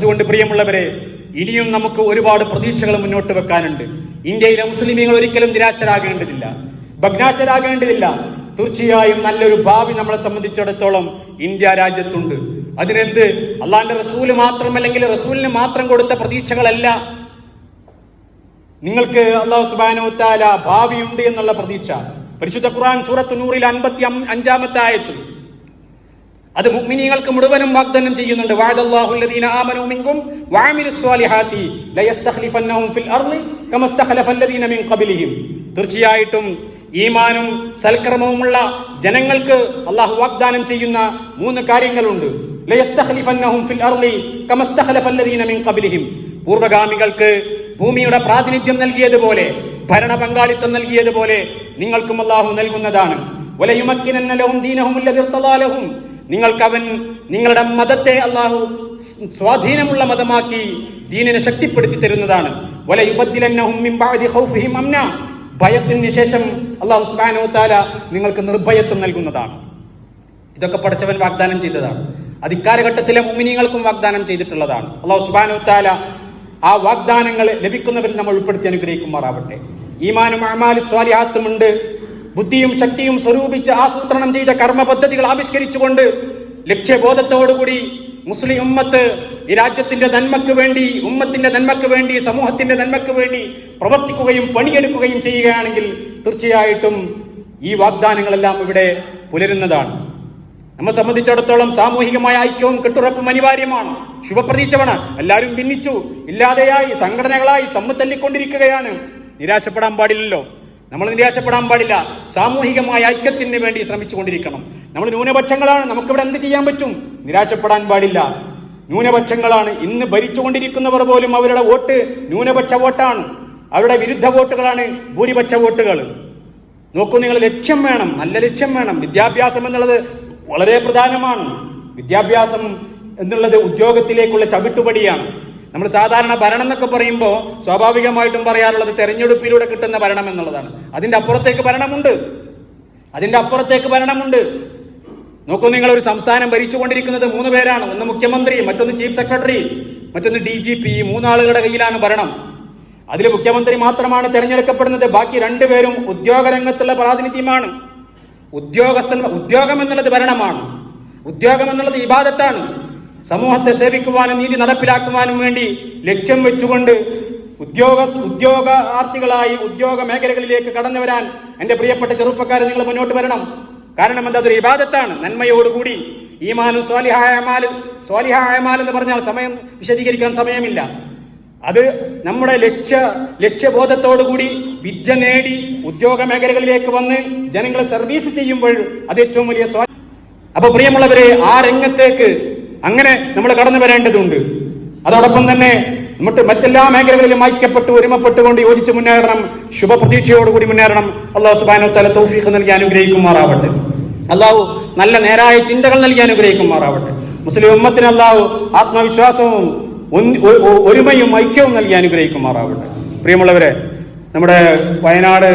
അതുകൊണ്ട് പ്രിയമുള്ളവരെ, ഇനിയും നമുക്ക് ഒരുപാട് പ്രതീക്ഷകൾ മുന്നോട്ട് വെക്കാനുണ്ട്. ഇന്ത്യയിലെ മുസ്ലിമീങ്ങൾ ഒരിക്കലും നിരാശരാകേണ്ടതില്ല, ഭഗ്നാശരാകേണ്ടതില്ല. തീർച്ചയായും നല്ലൊരു ഭാവി നമ്മളെ സംബന്ധിച്ചിടത്തോളം ഇന്ത്യ രാജ്യത്തുണ്ട്. അതിനെന്ത് അള്ളാന്റെ റസൂല് മാത്രം, അല്ലെങ്കിൽ റസൂലിന് മാത്രം കൊടുത്ത പ്രതീക്ഷകളല്ല. നിങ്ങൾക്ക് അല്ലാഹു സുബ്ഹാനഹു വ തആല ഭാവിയുണ്ട് എന്നുള്ള പ്രതീക്ഷ പരിശുദ്ധ ഖുർആൻ സൂറത്ത് നൂറിൽ 55-ാമത്തെ ആയത്ത് അത് മുഅ്മിനീങ്ങൾക്ക് മുഴുവനും വാഗ്ദാനം ചെയ്യുന്നുണ്ട്. വഅദല്ലാഹു അല്ലദീന ആമനൂ മിൻകും വഅമിലുസ് സ്വാലിഹാത്തി ലയസ്തഖ്ലിഫന്നഹും ഫിൽ അർളി കമാ ഇസ്തഖ്ലഫല്ലദീന മിൻ ഖബ്ലിഹിം. തീർച്ചയായിട്ടും ഈമാനും സൽക്കർമ്മവുമുള്ള ജനങ്ങൾക്ക് അല്ലാഹു വാഗ്ദാനം ചെയ്യുന്ന 3 കാര്യങ്ങളുണ്ട്. ലയസ്തഖ്ലിഫന്നഹും ഫിൽ അർളി കമാ ഇസ്തഖ്ലഫല്ലദീന മിൻ ഖബ്ലിഹിം. പൂർവ്വഗാമികൾക്ക് ഭൂമിയുടെ പ്രാതിനിധ്യം നൽകിയതുപോലെ, ഭരണ പങ്കാളിത്തം നൽകിയതുപോലെ നിങ്ങൾക്കും അല്ലാഹു നൽകുന്നതാണ്. വലയുമക്കിനന്ന ലഹും ദീനഹും അല്ലദീ ഇർതദാ ലഹും. നിങ്ങളുടെ മതത്തെ അല്ലാഹു സ്വാധീനമുള്ള മതമാക്കി ദീനിനെ ശക്തിപ്പെടുത്തി തരുന്നതാണ്. വലയുബദ്ദിലന്നഹും മിൻ ബഅദി ഖൗഫിഹിം അംന. ഭയത്തിന് ശേഷം അല്ലാഹു സുബ്ഹാനഹു വ തആല നിങ്ങൾക്ക് നിർഭയത്വം നൽകുന്നതാണ്. ഇതൊക്കെ പടച്ചവൻ വാഗ്ദാനം ചെയ്തതാണ്. അത് ഇക്കാലഘട്ടത്തിലെ മുഅ്മിനീങ്ങൾക്കും വാഗ്ദാനം ചെയ്തിട്ടുള്ളതാണ്. അല്ലാഹു സുബ്ഹാനഹു വ തആല ആ വാഗ്ദാനങ്ങൾ ലഭിക്കുന്നവരിൽ നമ്മൾ ഉൾപ്പെടുത്തി അനുഗ്രഹിക്കുമാറാവട്ടെ. ഈമാനും അഅമാലു സ്വാലിഹാത്തുമുണ്ട്. ബുദ്ധിയും ശക്തിയും സ്വരൂപിച്ച് ആസൂത്രണം ചെയ്ത കർമ്മ പദ്ധതികൾ ആവിഷ്കരിച്ചുകൊണ്ട് ലക്ഷ്യബോധത്തോടുകൂടി മുസ്ലിം ഉമ്മത്ത് ഈ രാജ്യത്തിന്റെ നന്മക്ക് വേണ്ടി, ഉമ്മത്തിന്റെ നന്മക്ക് വേണ്ടി, സമൂഹത്തിന്റെ നന്മക്ക് വേണ്ടി പ്രവർത്തിക്കുകയും പണിയെടുക്കുകയും ചെയ്യുകയാണെങ്കിൽ തീർച്ചയായിട്ടും ഈ വാഗ്ദാനങ്ങളെല്ലാം ഇവിടെ പുലരുന്നതാണ്. നമ്മെ സംബന്ധിച്ചിടത്തോളം സാമൂഹികമായ ഐക്യവും കെട്ടുറപ്പും അനിവാര്യമാണ്. ശുഭപ്രതീക്ഷമാണ്. എല്ലാവരും ഭിന്നിച്ചു, ഇല്ലാതെയായി, സംഘടനകളായി തമ്മിൽ തല്ലിക്കൊണ്ടിരിക്കുകയാണ്. നിരാശപ്പെടാൻ പാടില്ലല്ലോ. നമ്മൾ നിരാശപ്പെടാൻ പാടില്ല. സാമൂഹികമായ ഐക്യത്തിന് വേണ്ടി ശ്രമിച്ചുകൊണ്ടിരിക്കണം. നമ്മൾ ന്യൂനപക്ഷങ്ങളാണ്, നമുക്കിവിടെ എന്ത് ചെയ്യാൻ പറ്റും? നിരാശപ്പെടാൻ പാടില്ല. ന്യൂനപക്ഷങ്ങളാണ്. ഇന്ന് ഭരിച്ചുകൊണ്ടിരിക്കുന്നവർ പോലും അവരുടെ വോട്ട് ന്യൂനപക്ഷ വോട്ടാണ്. അവരുടെ വിരുദ്ധ വോട്ടുകളാണ് ഭൂരിപക്ഷ വോട്ടുകൾ. നോക്കൂ, നിങ്ങൾ ലക്ഷ്യം വേണം, നല്ല ലക്ഷ്യം വേണം. വിദ്യാഭ്യാസം എന്നുള്ളത് വളരെ പ്രധാനമാണ്. വിദ്യാഭ്യാസം എന്നുള്ളത് ഉദ്യോഗത്തിലേക്കുള്ള ചവിട്ടുപടിയാണ്. നമ്മൾ സാധാരണ ഭരണം എന്നൊക്കെ പറയുമ്പോൾ സ്വാഭാവികമായിട്ടും പറയാറുള്ളത് തെരഞ്ഞെടുപ്പിലൂടെ കിട്ടുന്ന ഭരണം എന്നുള്ളതാണ്. അതിന്റെ അപ്പുറത്തേക്ക് ഭരണമുണ്ട്. നോക്കൂ, നിങ്ങൾ ഒരു സംസ്ഥാനം ഭരിച്ചുകൊണ്ടിരിക്കുന്നത് 3 പേരാണ്. ഒന്ന് മുഖ്യമന്ത്രി, മറ്റൊന്ന് ചീഫ് സെക്രട്ടറി, മറ്റൊന്ന് DGP. 3 ആളുകളുടെ കയ്യിലാണ് ഭരണം. അതിൽ മുഖ്യമന്ത്രി മാത്രമാണ് തെരഞ്ഞെടുക്കപ്പെടുന്നത്. ബാക്കി 2 പേരും ഉദ്യോഗരംഗത്തുള്ള പ്രാതിനിധ്യമാണ്. ഉദ്യോഗം എന്നുള്ളത് ഭരണമാണ്. ഉദ്യോഗം എന്നുള്ളത് ഇബാദത്താണ്. സമൂഹത്തെ സേവിക്കുവാനും നീതി നടപ്പിലാക്കുവാനും വേണ്ടി ലക്ഷ്യം വെച്ചുകൊണ്ട് ഉദ്യോഗാർത്ഥികളായി ഉദ്യോഗ മേഖലകളിലേക്ക് കടന്നു വരാൻ എന്റെ പ്രിയപ്പെട്ട ചെറുപ്പക്കാരെ നിങ്ങൾ മുന്നോട്ട് വരണം. കാരണം എന്താ? അതൊരു ഇബാദത്താണ്. നന്മയോടുകൂടി ഈമാനും സ്വാലിഹായ അമാൽ എന്ന് പറഞ്ഞാൽ സമയം വിശദീകരിക്കാൻ സമയമില്ല. അത് നമ്മുടെ ലക്ഷ്യബോധത്തോടുകൂടി വിദ്യ നേടി ഉദ്യോഗ മേഖലകളിലേക്ക് വന്ന് ജനങ്ങളെ സർവീസ് ചെയ്യുമ്പോൾ അത് ഏറ്റവും വലിയ അപ്പൊ പ്രിയമുള്ളവരെ, ആ രംഗത്തേക്ക് അങ്ങനെ നമ്മൾ കടന്നു വരേണ്ടതുണ്ട്. അതോടൊപ്പം തന്നെ മറ്റെല്ലാ മേഖലകളിലും ഐക്യപ്പെട്ട് ഒരുമപ്പെട്ടുകൊണ്ട് യോജിച്ച് മുന്നേറണം. ശുഭപ്രതീക്ഷയോടുകൂടി മുന്നേറണം. അല്ലാഹു സുബ്ഹാനഹു വ തആല തൗഫീഖ് നൽകി അനുഗ്രഹിക്കുമാറാവട്ടെ. അല്ലാഹു നല്ല നേരായ ചിന്തകൾ നൽകി അനുഗ്രഹിക്കുമാറാവട്ടെ. മുസ്ലിം ഉമ്മത്തിന് അല്ലാഹു ആത്മവിശ്വാസവും ഒരുമയും ഐക്യവും നൽകി അനുഗ്രഹിക്കുമാറാവട്ടെ. പ്രിയമുള്ളവരെ, നമ്മുടെ വയനാട്